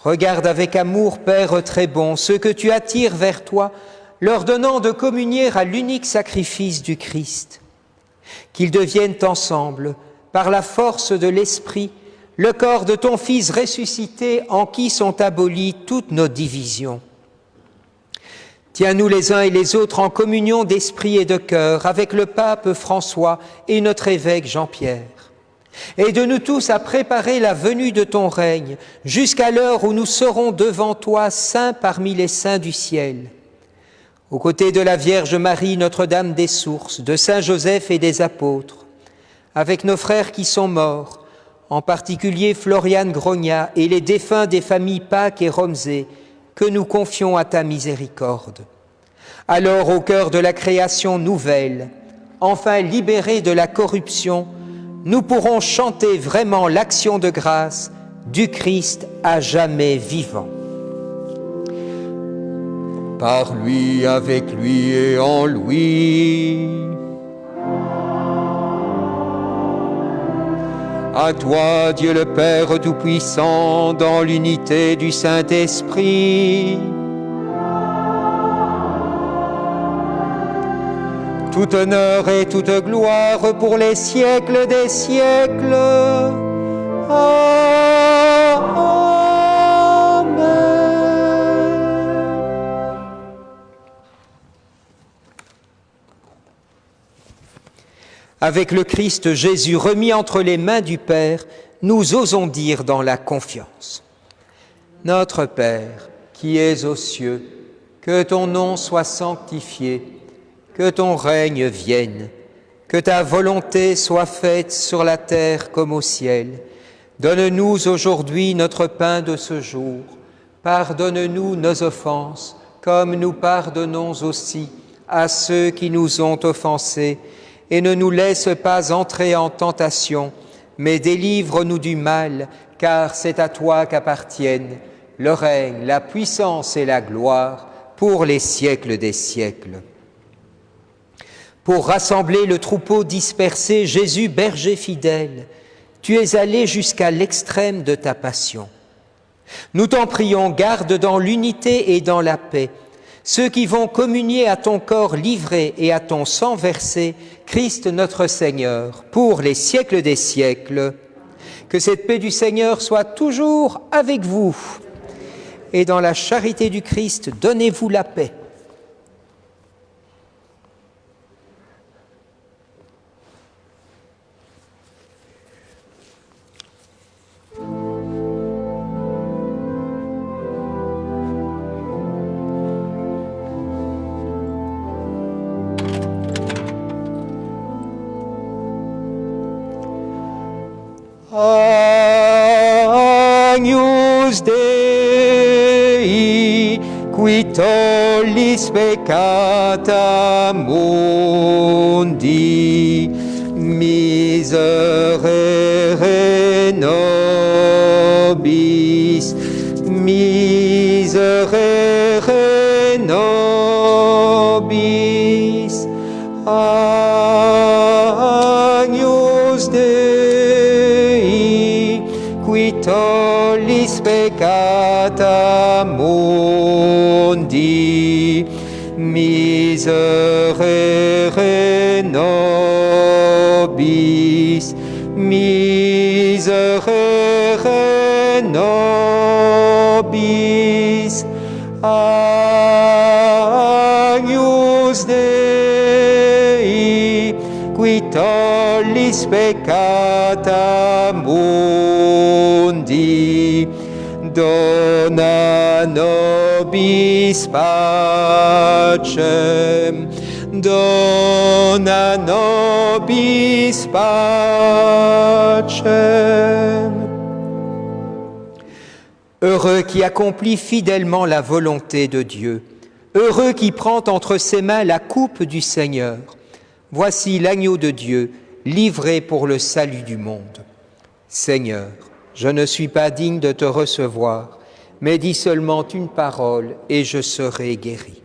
Regarde avec amour, Père très bon, ceux que tu attires vers toi, leur donnant de communier à l'unique sacrifice du Christ. Qu'ils deviennent ensemble, par la force de l'Esprit, le corps de ton Fils ressuscité en qui sont abolies toutes nos divisions. Tiens-nous les uns et les autres en communion d'esprit et de cœur avec le pape François et notre évêque Jean-Pierre. Aide-nous tous à préparer la venue de ton règne jusqu'à l'heure où nous serons devant toi saints parmi les saints du ciel. Aux côtés de la Vierge Marie, Notre-Dame des Sources, de Saint Joseph et des apôtres, avec nos frères qui sont morts, en particulier Floriane Grognat et les défunts des familles Pâques et Romsey, que nous confions à ta miséricorde. Alors, au cœur de la création nouvelle, enfin libérés de la corruption, nous pourrons chanter vraiment l'action de grâce du Christ à jamais vivant. Par lui, avec lui et en lui. À toi, Dieu le Père Tout-Puissant, dans l'unité du Saint-Esprit, tout honneur et toute gloire pour les siècles des siècles. Amen. Avec le Christ Jésus remis entre les mains du Père, nous osons dire dans la confiance: Notre Père, qui es aux cieux, que ton nom soit sanctifié, que ton règne vienne, que ta volonté soit faite sur la terre comme au ciel. Donne-nous aujourd'hui notre pain de ce jour. Pardonne-nous nos offenses, comme nous pardonnons aussi à ceux qui nous ont offensés. Et ne nous laisse pas entrer en tentation, mais délivre-nous du mal, car c'est à toi qu'appartiennent le règne, la puissance et la gloire pour les siècles des siècles. Pour rassembler le troupeau dispersé, Jésus, berger fidèle, tu es allé jusqu'à l'extrême de ta passion. Nous t'en prions, garde dans l'unité et dans la paix ceux qui vont communier à ton corps livré et à ton sang versé, Christ notre Seigneur, pour les siècles des siècles. Que cette paix du Seigneur soit toujours avec vous. Et dans la charité du Christ, donnez-vous la paix. Agnus Dei, qui tollis peccata mundi, miserere nobis, miserere nobis. Agnus Dei, qui tollis peccata mundi, miserere nobis, miserere nobis. Agnus Dei, qui tollis peccata mundi, dona nobis pacem, dona nobis pacem. Heureux qui accomplit fidèlement la volonté de Dieu, heureux qui prend entre ses mains la coupe du Seigneur. Voici l'agneau de Dieu, livré pour le salut du monde. Seigneur, je ne suis pas digne de te recevoir, mais dis seulement une parole et je serai guéri.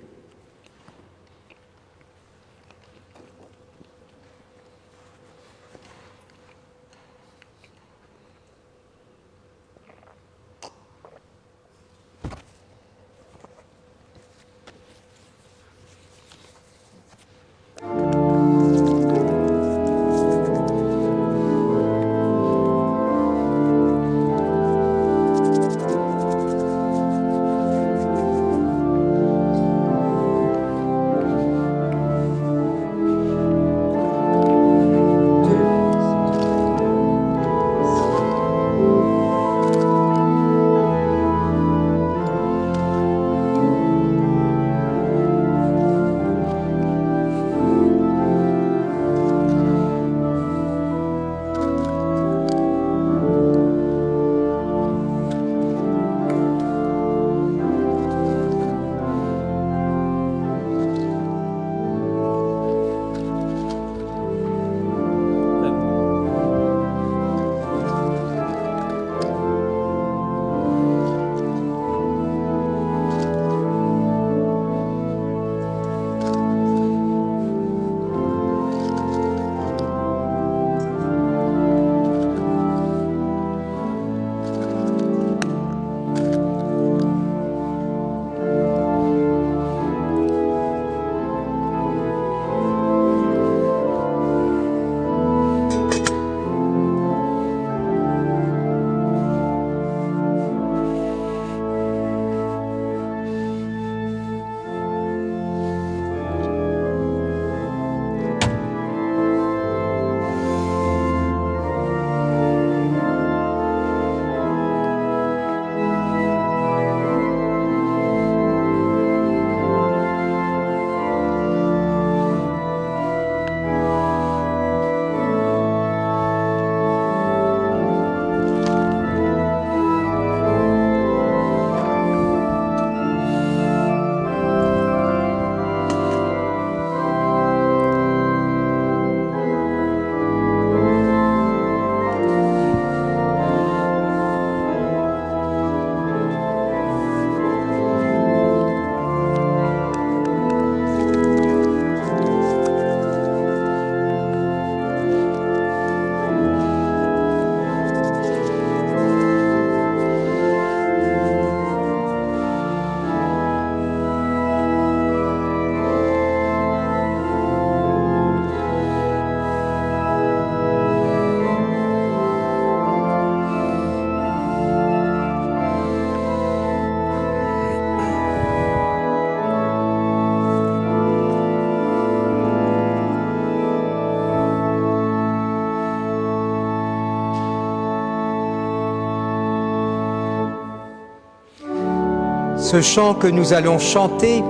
Ce chant que nous allons chanter,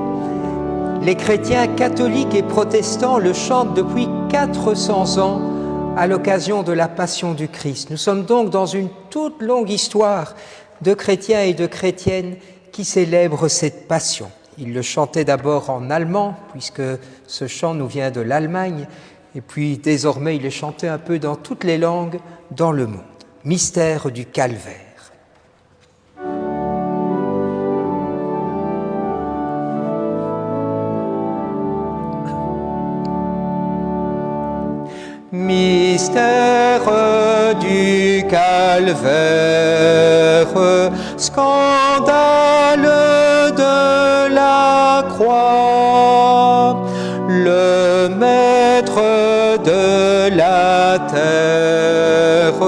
les chrétiens catholiques et protestants le chantent depuis 400 ans à l'occasion de la Passion du Christ. Nous sommes donc dans une toute longue histoire de chrétiens et de chrétiennes qui célèbrent cette Passion. Ils le chantaient d'abord en allemand, puisque ce chant nous vient de l'Allemagne, et puis désormais il est chanté un peu dans toutes les langues dans le monde. Mystère du Calvaire. Mystère du calvaire, scandale de la croix, le maître de la terre,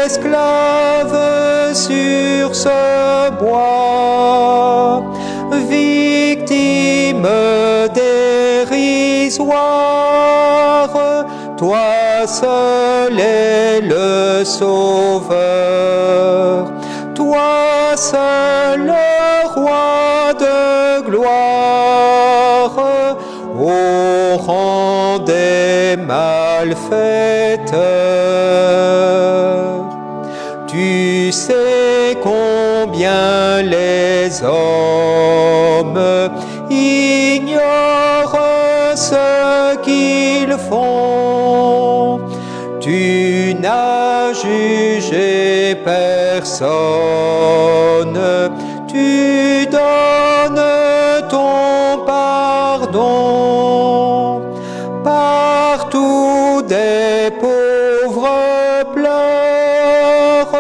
esclave sur ce bois, victime dérisoire, toi seul es le Sauveur, toi seul des malfaiteurs. Tu sais combien les hommes ignorent ce qu'ils font. Tu n'as jugé personne, tu donnes ton pardon. Partout des pauvres pleurent,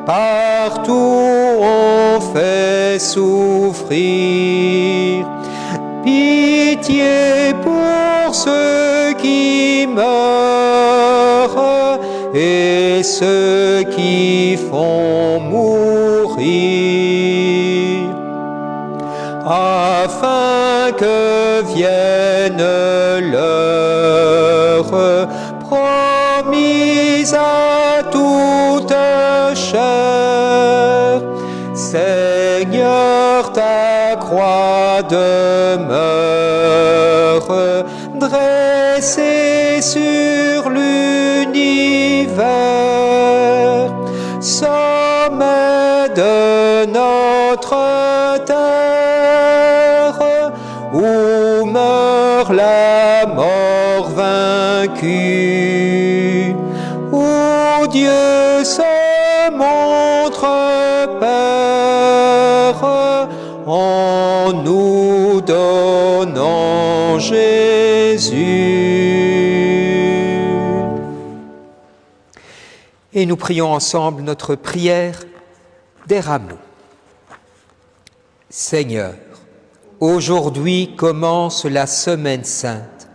partout on fait souffrir. Pitié pour ceux qui meurent et ceux qui font mourir, afin que vienne l'heure promise à toute chair. Seigneur, ta croix demeure dressée sur l'univers, sommet de notre terre, où meurt la mort vaincue, où Dieu se montre Père, en nous donnant Jésus. Et nous prions ensemble notre prière des rameaux. Seigneur, aujourd'hui commence la semaine sainte.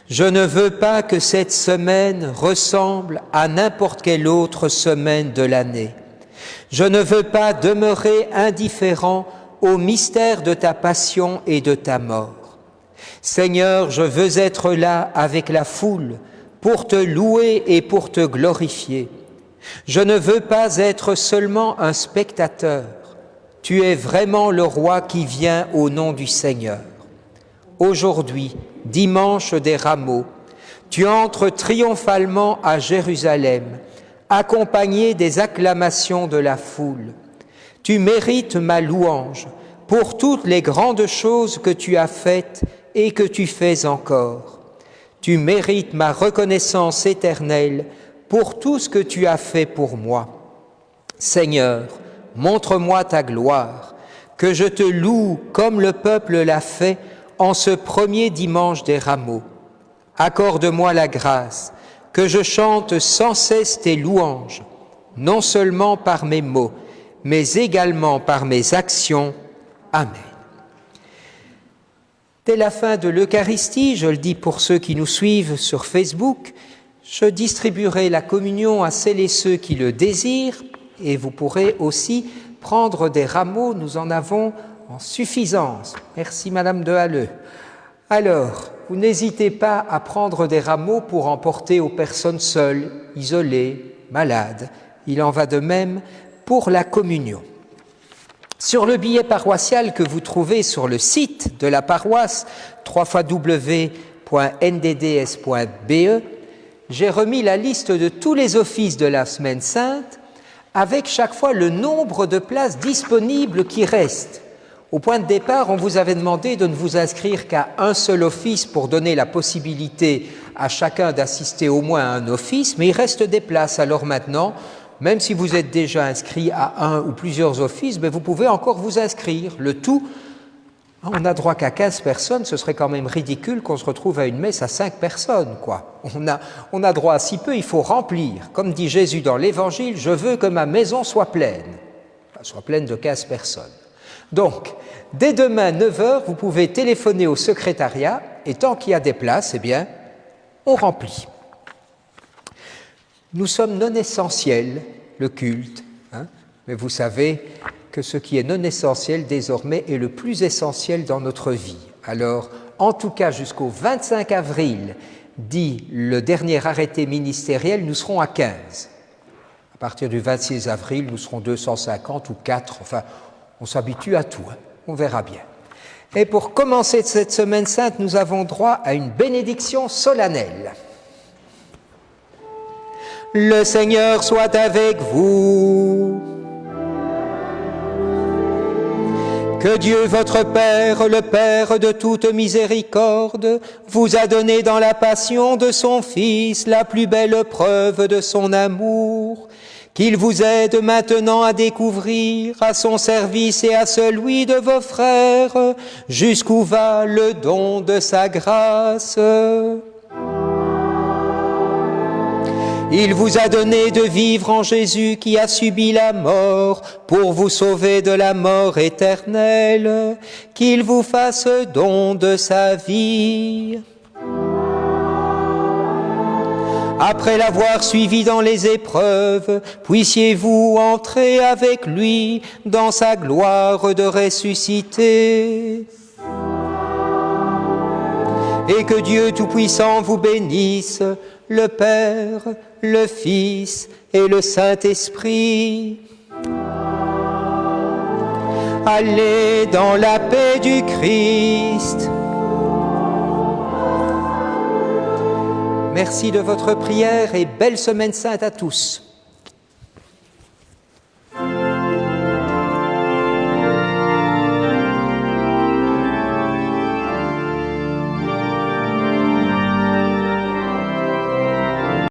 Je ne veux pas que cette semaine ressemble à n'importe quelle autre semaine de l'année. Je ne veux pas demeurer indifférent au mystère de ta passion et de ta mort. Seigneur, je veux être là avec la foule pour te louer et pour te glorifier. Je ne veux pas être seulement un spectateur. Tu es vraiment le roi qui vient au nom du Seigneur. Aujourd'hui, dimanche des Rameaux, tu entres triomphalement à Jérusalem, accompagné des acclamations de la foule. Tu mérites ma louange pour toutes les grandes choses que tu as faites et que tu fais encore. Tu mérites ma reconnaissance éternelle pour tout ce que tu as fait pour moi. Seigneur, montre-moi ta gloire, que je te loue comme le peuple l'a fait en ce premier dimanche des Rameaux. Accorde-moi la grâce, que je chante sans cesse tes louanges, non seulement par mes mots, mais également par mes actions. Amen. Dès la fin de l'Eucharistie, je le dis pour ceux qui nous suivent sur Facebook, je distribuerai la communion à celles et ceux qui le désirent, et vous pourrez aussi prendre des rameaux, nous en avons en suffisance. Merci Madame de Halleux. Alors, vous n'hésitez pas à prendre des rameaux pour emporter aux personnes seules, isolées, malades. Il en va de même pour la communion. Sur le billet paroissial que vous trouvez sur le site de la paroisse, www.ndds.be, j'ai remis la liste de tous les offices de la Semaine Sainte, avec chaque fois le nombre de places disponibles qui restent. Au point de départ, on vous avait demandé de ne vous inscrire qu'à un seul office pour donner la possibilité à chacun d'assister au moins à un office, mais il reste des places. Alors maintenant, même si vous êtes déjà inscrit à un ou plusieurs offices, vous pouvez encore vous inscrire. Le tout, on n'a droit qu'à 15 personnes, ce serait quand même ridicule qu'on se retrouve à une messe à 5 personnes, quoi. On a droit à si peu, il faut remplir. Comme dit Jésus dans l'Évangile, je veux que ma maison soit pleine de 15 personnes. Donc, dès demain, 9h, vous pouvez téléphoner au secrétariat et tant qu'il y a des places, eh bien, on remplit. Nous sommes non essentiels, le culte, mais vous savez que ce qui est non essentiel désormais est le plus essentiel dans notre vie. Alors, en tout cas, jusqu'au 25 avril, dit le dernier arrêté ministériel, nous serons à 15. À partir du 26 avril, nous serons 250 ou 4, enfin, on s'habitue à tout, on verra bien. Et pour commencer cette semaine sainte, nous avons droit à une bénédiction solennelle. Le Seigneur soit avec vous. Que Dieu, votre Père, le Père de toute miséricorde, vous a donné dans la passion de son Fils la plus belle preuve de son amour, qu'il vous aide maintenant à découvrir à son service et à celui de vos frères jusqu'où va le don de sa grâce. Il vous a donné de vivre en Jésus qui a subi la mort pour vous sauver de la mort éternelle, qu'il vous fasse don de sa vie. Après l'avoir suivi dans les épreuves, puissiez-vous entrer avec lui dans sa gloire de ressuscité. Et que Dieu Tout-Puissant vous bénisse, le Père, le Fils et le Saint-Esprit. Allez dans la paix du Christ. Merci de votre prière et belle semaine sainte à tous.